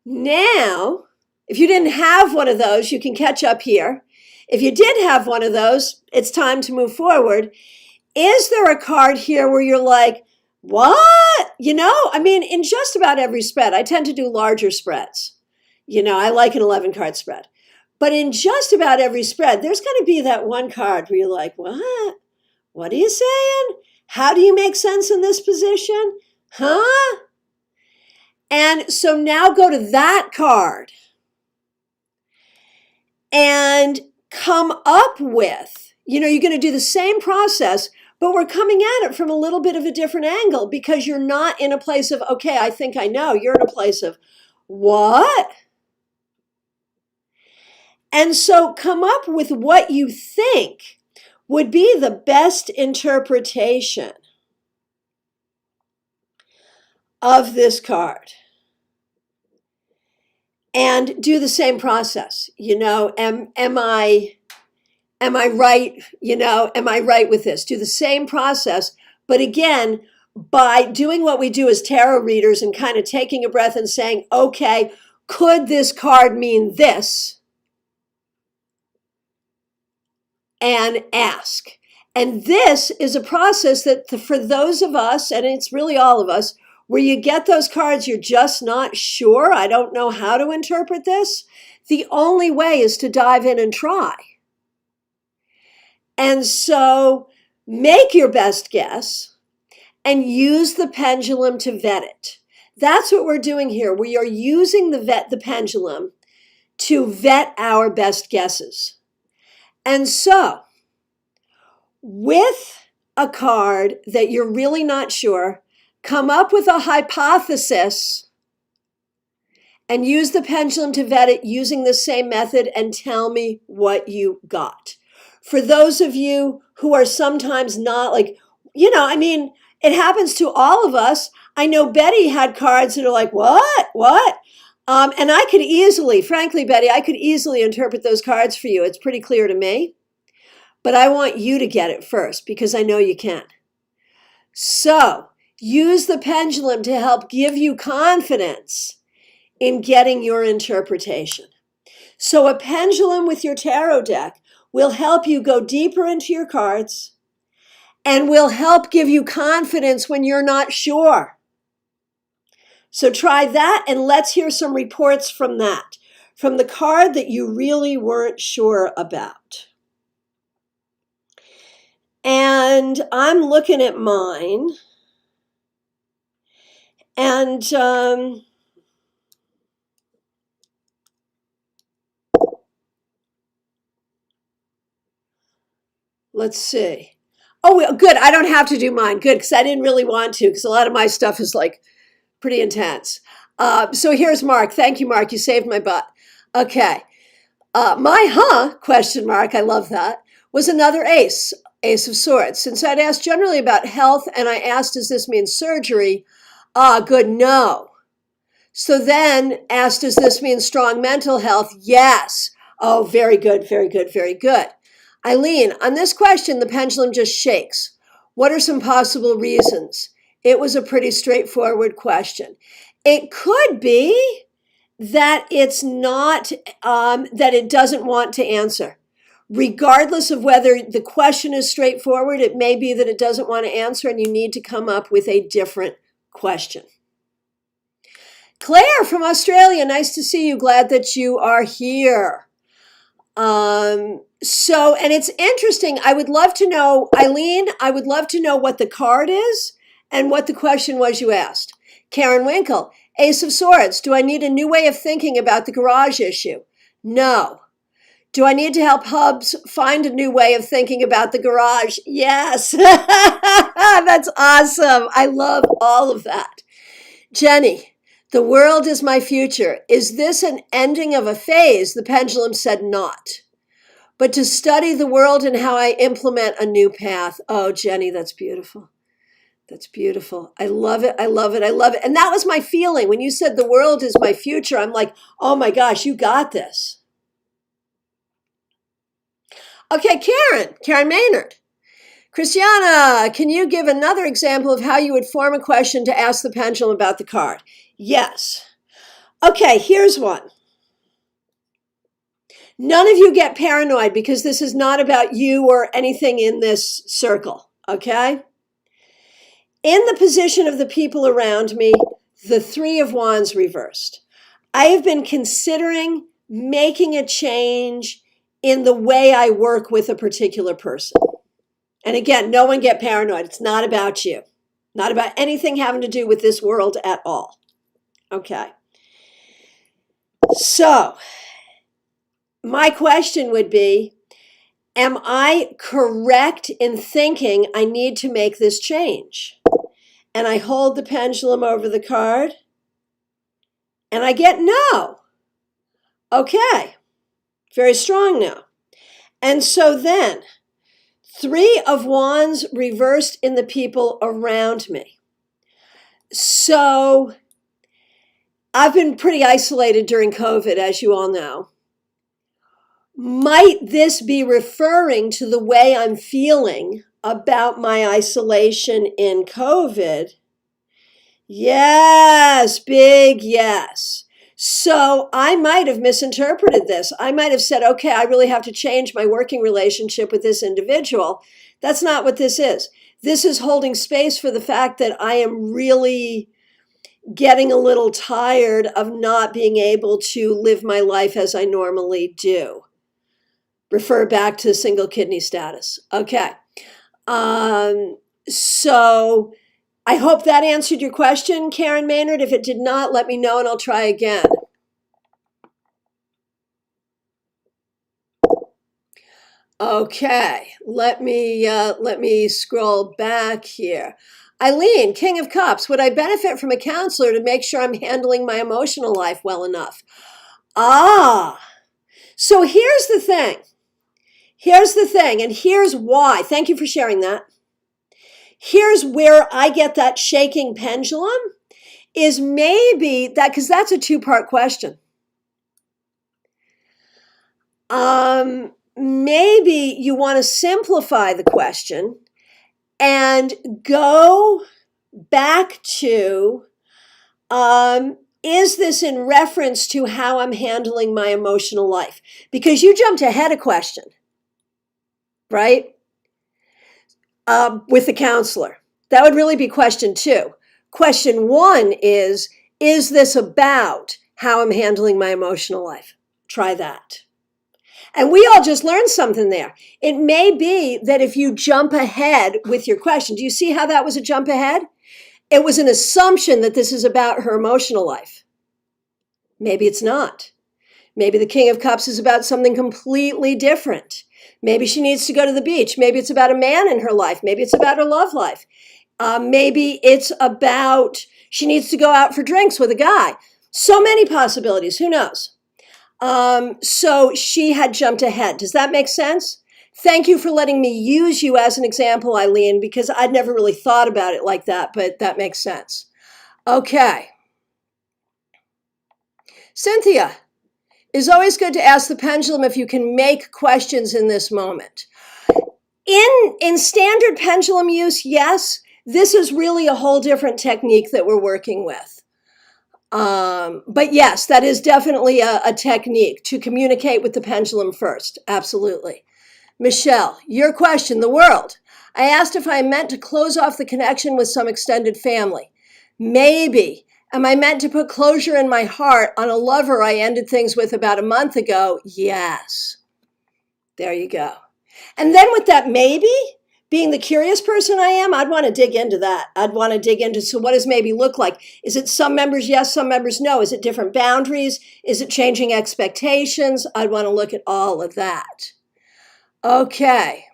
Now, if you didn't have one of those, you can catch up here. If you did have one of those, it's time to move forward. Is there a card here where you're like, what? In just about every spread, I tend to do larger spreads. I like an 11 card spread. But in just about every spread, there's going to be that one card where you're like, what? What are you saying? How do you make sense in this position? Huh? And so now go to that card and come up with, you're going to do the same process, but we're coming at it from a little bit of a different angle because you're not in a place of, okay, I think I know. You're in a place of, what? And so come up with what you think would be the best interpretation of this card. And do the same process. Am I right? Am I right with this? Do the same process. But again, by doing what we do as tarot readers and kind of taking a breath and saying, okay, could this card mean this? And ask. And this is a process that for those of us, and it's really all of us, where you get those cards, you're just not sure. I don't know how to interpret this. The only way is to dive in and try. And so make your best guess and use the pendulum to vet it. That's what we're doing here. We are using the pendulum to vet our best guesses. And so, with a card that you're really not sure, come up with a hypothesis and use the pendulum to vet it using the same method and tell me what you got. For those of you who are sometimes not like, it happens to all of us. I know Betty had cards that are like, what? And I could easily, frankly, Betty, I could easily interpret those cards for you. It's pretty clear to me. But I want you to get it first because I know you can. So use the pendulum to help give you confidence in getting your interpretation. So a pendulum with your tarot deck will help you go deeper into your cards and will help give you confidence when you're not sure. So try that and let's hear some reports from that. from the card that you really weren't sure about. And I'm looking at mine, and let's see. Oh, good. I don't have to do mine. Good, because I didn't really want to, because a lot of my stuff is like pretty intense. So here's Mark. Thank you, Mark. You saved my butt. Okay. My question mark, I love that, was another ace of swords. Since I'd asked generally about health and I asked, does this mean surgery? Good, no. So then asked, does this mean strong mental health? Yes. Oh, very good, very good, very good. Eileen, on this question, the pendulum just shakes. What are some possible reasons? It was a pretty straightforward question. It could be that it's not, that it doesn't want to answer. Regardless of whether the question is straightforward, it may be that it doesn't want to answer and you need to come up with a different question. Claire from Australia, nice to see you. Glad that you are here. And it's interesting. I would love to know, Eileen, I would love to know what the card is and what the question was you asked. Karen Winkle, Ace of Swords. Do I need a new way of thinking about the garage issue? No. Do I need to help hubs find a new way of thinking about the garage? Yes. That's awesome. I love all of that. Jenny, the world is my future. Is this an ending of a phase? The pendulum said not. But to study the world and how I implement a new path. Oh, Jenny, that's beautiful. That's beautiful. I love it. I love it. I love it. And that was my feeling. When you said the world is my future, I'm like, oh my gosh, you got this. Okay, Karen Maynard. Christiana, can you give another example of how you would form a question to ask the pendulum about the card? Yes. Okay, here's one. None of you get paranoid because this is not about you or anything in this circle, okay? In the position of the people around me, the Three of Wands reversed. I have been considering making a change in the way I work with a particular person. And again, no one get paranoid. It's not about you. Not about anything having to do with this world at all. Okay. So, my question would be, am I correct in thinking I need to make this change? And I hold the pendulum over the card, and I get no. Okay, very strong now. And so then, Three of Wands reversed in the people around me. So I've been pretty isolated during COVID, as you all know. Might this be referring to the way I'm feeling about my isolation in COVID? Yes, big yes. So I might have misinterpreted this. I might have said, okay, I really have to change my working relationship with this individual. That's not what this is. This is holding space for the fact that I am really getting a little tired of not being able to live my life as I normally do. Refer back to single kidney status. Okay. So I hope that answered your question, Karen Maynard. If it did not, let me know and I'll try again. Okay, let me scroll back here. Eileen, King of Cups, would I benefit from a counselor to make sure I'm handling my emotional life well enough? So here's the thing. And here's why. Thank you for sharing that. Here's where I get that shaking pendulum is maybe that, because that's a two-part question. Maybe you want to simplify the question and go back to, is this in reference to how I'm handling my emotional life? Because you jumped ahead a question, right? With the counselor. That would really be question 2. Question 1 is this about how I'm handling my emotional life? Try that. And we all just learned something there. It may be that if you jump ahead with your question, do you see how that was a jump ahead? It was an assumption that this is about her emotional life. Maybe it's not. Maybe the King of Cups is about something completely different. Maybe she needs to go to the beach. Maybe it's about a man in her life. Maybe it's about her love life. Maybe it's about she needs to go out for drinks with a guy. So many possibilities. Who knows? So she had jumped ahead. Does that make sense? Thank you for letting me use you as an example, Eileen, because I'd never really thought about it like that, but that makes sense. Okay. Cynthia, it's always good to ask the pendulum if you can make questions in this moment. In standard pendulum use, yes, this is really a whole different technique that we're working with. But yes, that is definitely a technique to communicate with the pendulum first. Absolutely. Michelle, your question, the world. I asked if I meant to close off the connection with some extended family. Maybe. Am I meant to put closure in my heart on a lover I ended things with about a month ago? Yes. There you go. And then with that maybe, being the curious person I am, I'd want to dig into that. I'd want to dig into, so what does maybe look like? Is it some members yes, some members no? Is it different boundaries? Is it changing expectations? I'd want to look at all of that. Okay.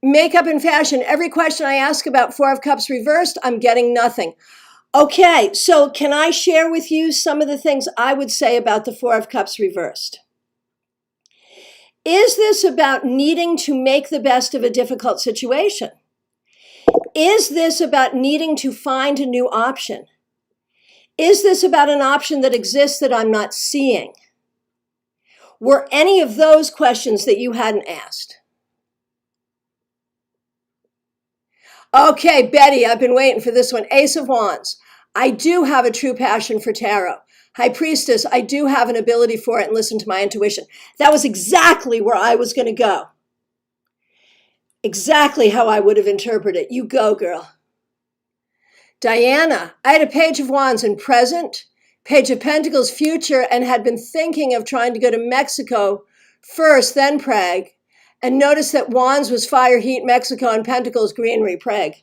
Makeup and fashion. Every question I ask about Four of Cups reversed, I'm getting nothing. Okay, so can I share with you some of the things I would say about the Four of Cups reversed? Is this about needing to make the best of a difficult situation? Is this about needing to find a new option? Is this about an option that exists that I'm not seeing? Were any of those questions that you hadn't asked? Okay, Betty, I've been waiting for this one. Ace of Wands. I do have a true passion for tarot. High Priestess, I do have an ability for it and listen to my intuition. That was exactly where I was going to go. Exactly how I would have interpreted it. You go, girl. Diana, I had a Page of Wands in present, Page of Pentacles future, and had been thinking of trying to go to Mexico first, then Prague, and noticed that Wands was fire, heat, Mexico, and Pentacles greenery, Prague.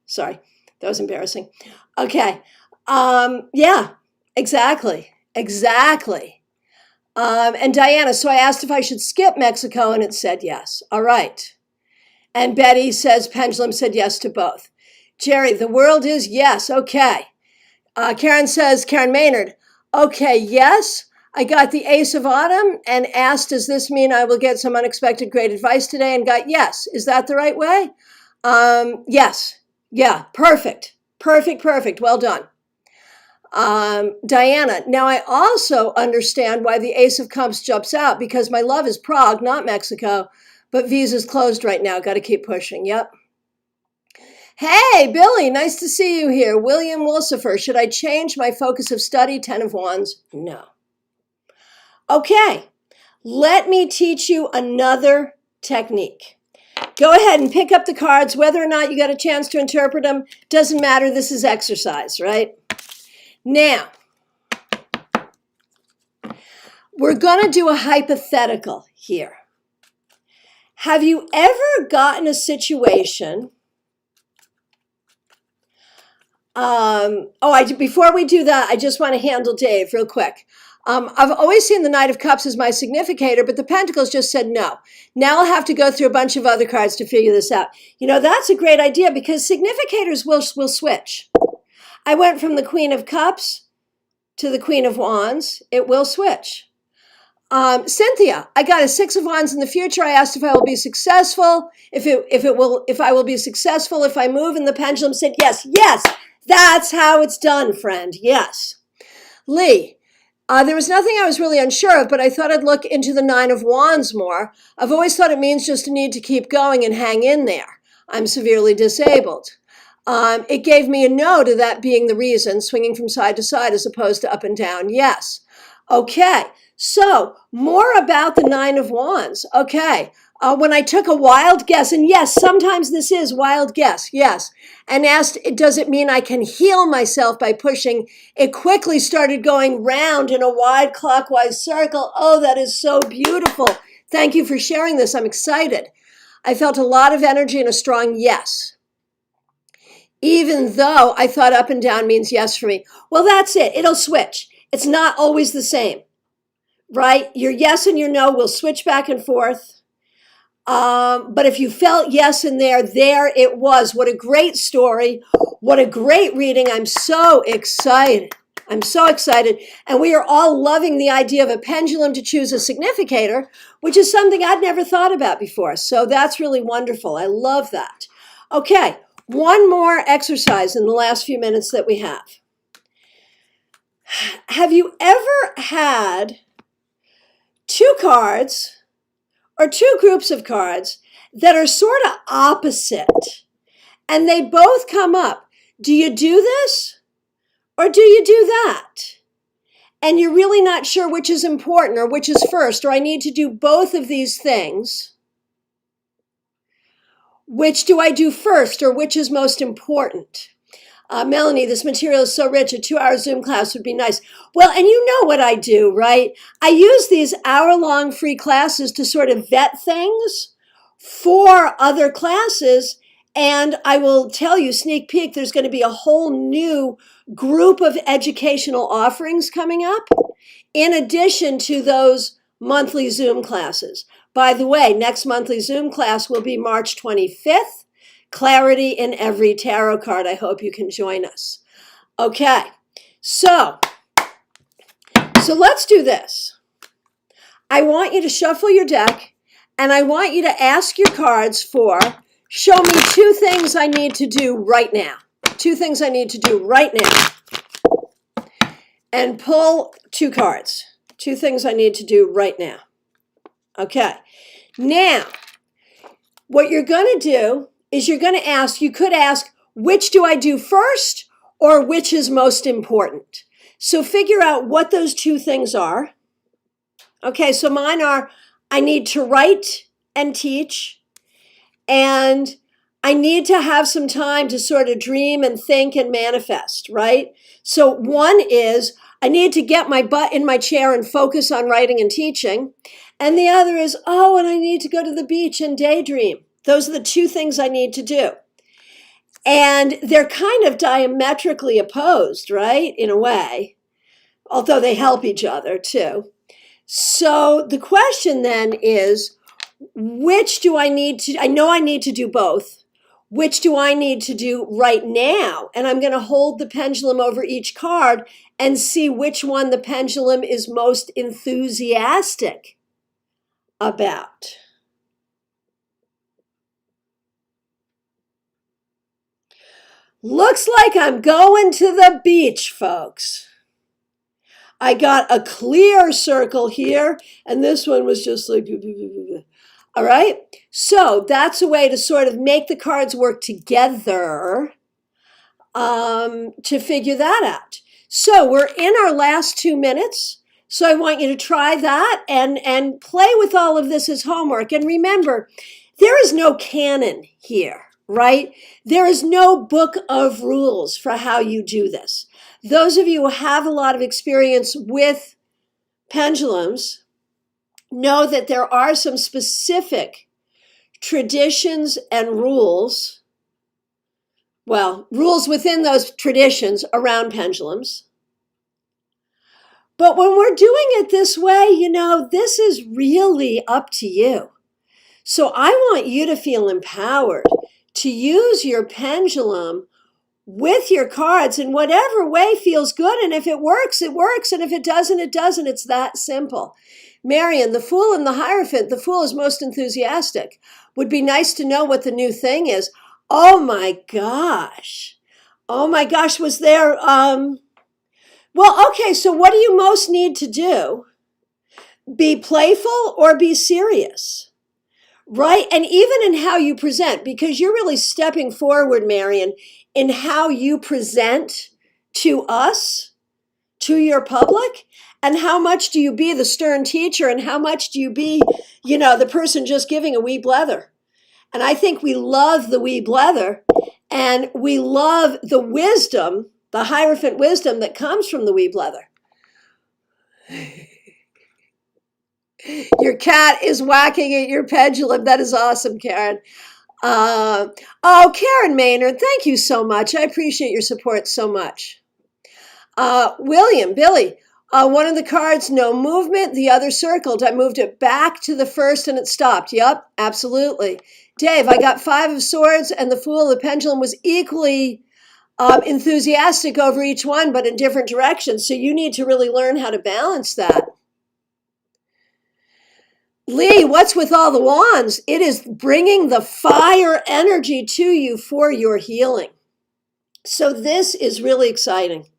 Sorry, that was embarrassing. Okay. Yeah, exactly. And Diana, so I asked if I should skip Mexico, and it said yes. All right. And Betty says Pendulum said yes to both. Jerry, the world is yes. Okay. Karen says, Karen Maynard, okay, yes. I got the Ace of Autumn and asked, does this mean I will get some unexpected great advice today? And got yes. Is that the right way? Yes. Yeah, perfect. Well done. Diana, now I also understand why the Ace of Cups jumps out, because my love is Prague, not Mexico, but visa's closed right now. Got to keep pushing. Yep. Hey, Billy, nice to see you here. William Wilsifer, should I change my focus of study? 10 of Wands. No. Okay, let me teach you another technique. Go ahead and pick up the cards. Whether or not you got a chance to interpret them, doesn't matter. This is exercise, right? Now, we're going to do a hypothetical here. Have you ever gotten a situation? Before we do that, I just want to handle Dave real quick. I've always seen the Knight of Cups as my significator, but the Pentacles just said no. Now I'll have to go through a bunch of other cards to figure this out. You know, that's a great idea because significators will switch. I went from the Queen of Cups to the Queen of Wands. It will switch. Cynthia, I got a Six of Wands in the future. I asked if I will be successful, if I will be successful if I move, and the Pendulum said yes. That's how it's done, friend. Yes. Lee, there was nothing I was really unsure of, but I thought I'd look into the Nine of Wands more. I've always thought it means just a need to keep going and hang in there. I'm severely disabled. It gave me a no to that being the reason, swinging from side to side as opposed to up and down. Yes. Okay. So more about the Nine of Wands. Okay. when I took a wild guess, and yes, sometimes this is wild guess, yes, and asked, does it mean I can heal myself by pushing? It quickly started going round in a wide clockwise circle. Oh, that is so beautiful. Thank you for sharing this. I'm excited. I felt a lot of energy and a strong yes, even though I thought up and down means yes for me. Well, that's it. It'll switch. It's not always the same, right? Your yes and your no will switch back and forth. But if you felt yes in there it was. What a great story. What a great reading. I'm so excited. I'm so excited. And we are all loving the idea of a pendulum to choose a significator, which is something I'd never thought about before. So that's really wonderful. I love that. Okay, one more exercise in the last few minutes that we have. Have you ever had two cards or two groups of cards that are sort of opposite and they both come up? Do you do this or do you do that? And you're really not sure which is important or which is first, or I need to do both of these things. Which do I do first, or which is most important? Melanie, this material is so rich, a 2-hour Zoom class would be nice. Well, and you know what I do, right? I use these hour-long free classes to sort of vet things for other classes. And I will tell you, sneak peek, there's going to be a whole new group of educational offerings coming up, in addition to those monthly Zoom classes. By the way, next monthly Zoom class will be March 25th. Clarity in every tarot card. I hope you can join us. Okay, so let's do this. I want you to shuffle your deck, and I want you to ask your cards for, show me two things I need to do right now. Two things I need to do right now. And pull two cards. Two things I need to do right now. Okay, now, what you're going to do is you're going to ask, you could ask, which do I do first or which is most important? So figure out what those two things are. Okay, so mine are, I need to write and teach, and I need to have some time to sort of dream and think and manifest, right? So one is, I need to get my butt in my chair and focus on writing and teaching. And the other is, oh, and I need to go to the beach and daydream. Those are the two things I need to do. And they're kind of diametrically opposed, right? In a way, although they help each other too. So the question then is, which do I need to, I know I need to do both. Which do I need to do right now? And I'm going to hold the pendulum over each card and see which one the pendulum is most enthusiastic about. Looks like I'm going to the beach, folks. I got a clear circle here, and this one was just like, all right? So that's a way to sort of make the cards work together to figure that out. So we're in our last 2 minutes. So I want you to try that and play with all of this as homework. And remember, there is no canon here, right? There is no book of rules for how you do this. Those of you who have a lot of experience with pendulums know that there are some specific traditions and rules, well, rules within those traditions around pendulums. But when we're doing it this way, you know, this is really up to you. So I want you to feel empowered to use your pendulum with your cards in whatever way feels good. And if it works, it works. And if it doesn't, it doesn't. It's that simple. Marion, the Fool and the Hierophant, the Fool is most enthusiastic. Would be nice to know what the new thing is. Oh my gosh. Oh my gosh, was there, well, okay, so what do you most need to do? Be playful or be serious? Right? And even in how you present, because you're really stepping forward, Marion, in how you present to us, to your public, and how much do you be the stern teacher, and how much do you be, you know, the person just giving a wee blether. And I think we love the wee blether, and we love the wisdom, the Hierophant wisdom that comes from the wee blether. Your cat is whacking at your pendulum. That is awesome, Karen. Oh, Karen Maynard, thank you so much. I appreciate your support so much. Billy, one of the cards, no movement, the other circled. I moved it back to the first and it stopped. Yep, absolutely. Dave, I got 5 of swords and the Fool. The pendulum was equally enthusiastic over each one, but in different directions. So you need to really learn how to balance that. Lee, what's with all the wands? It is bringing the fire energy to you for your healing. So this is really exciting.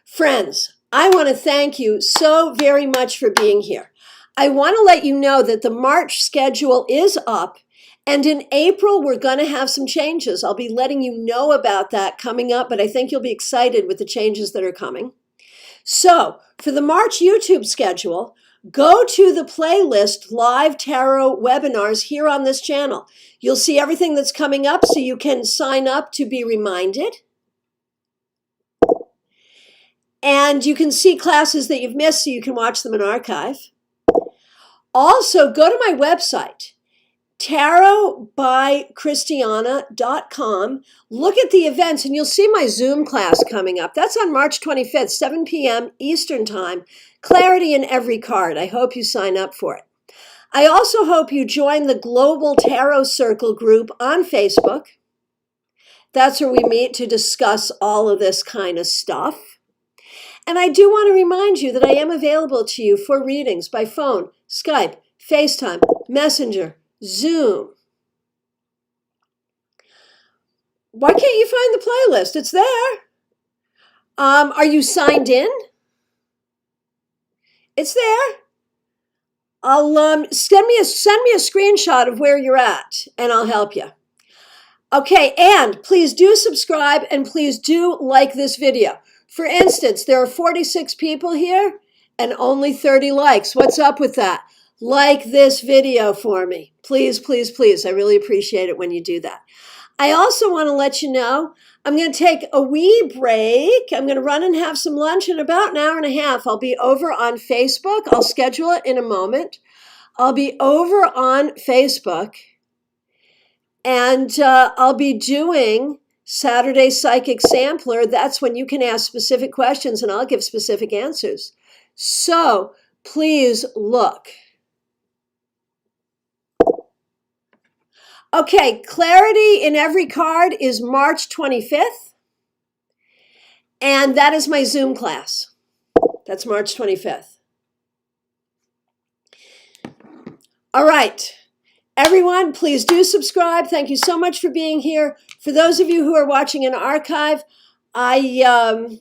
Friends, I want to thank you so very much for being here. I want to let you know that the March schedule is up, and in April, we're going to have some changes. I'll be letting you know about that coming up, but I think you'll be excited with the changes that are coming. So for the March YouTube schedule, go to the playlist Live Tarot Webinars here on this channel. You'll see everything that's coming up so you can sign up to be reminded. And you can see classes that you've missed so you can watch them in archive. Also, go to my website, tarotbychristiana.com. Look at the events and you'll see my Zoom class coming up. That's on March 25th, 7 p.m. Eastern Time. Clarity in every card. I hope you sign up for it. I also hope you join the Global Tarot Circle group on Facebook. That's where we meet to discuss all of this kind of stuff. And I do want to remind you that I am available to you for readings by phone, Skype, FaceTime, Messenger, Zoom. Why can't you find the playlist? It's there. Are you signed in? It's there. I'll send me a screenshot of where you're at, and I'll help you. Okay, and please do subscribe and please do like this video. For instance, there are 46 people here and only 30 likes. What's up with that? Like this video for me. Please, please, please. I really appreciate it when you do that. I also want to let you know I'm going to take a wee break. I'm going to run and have some lunch in about an hour and a half. I'll be over on Facebook. I'll schedule it in a moment. I'll be over on Facebook, and I'll be doing Saturday Psychic Sampler. That's when you can ask specific questions and I'll give specific answers. So please look. Okay, clarity in every card is March 25th. And that is my Zoom class. That's March 25th. All right. Everyone, please do subscribe. Thank you so much for being here. For those of you who are watching in archive, I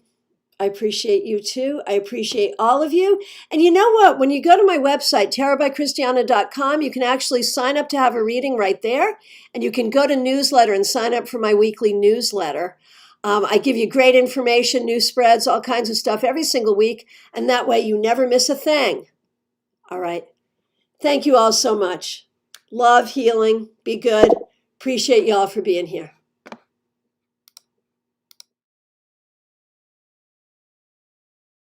appreciate you too. I appreciate all of you. And you know what? When you go to my website, tarotbychristiana.com, you can actually sign up to have a reading right there. And you can go to newsletter and sign up for my weekly newsletter. I give you great information, new spreads, all kinds of stuff every single week. And that way you never miss a thing. All right. Thank you all so much. Love, healing, be good. Appreciate y'all for being here.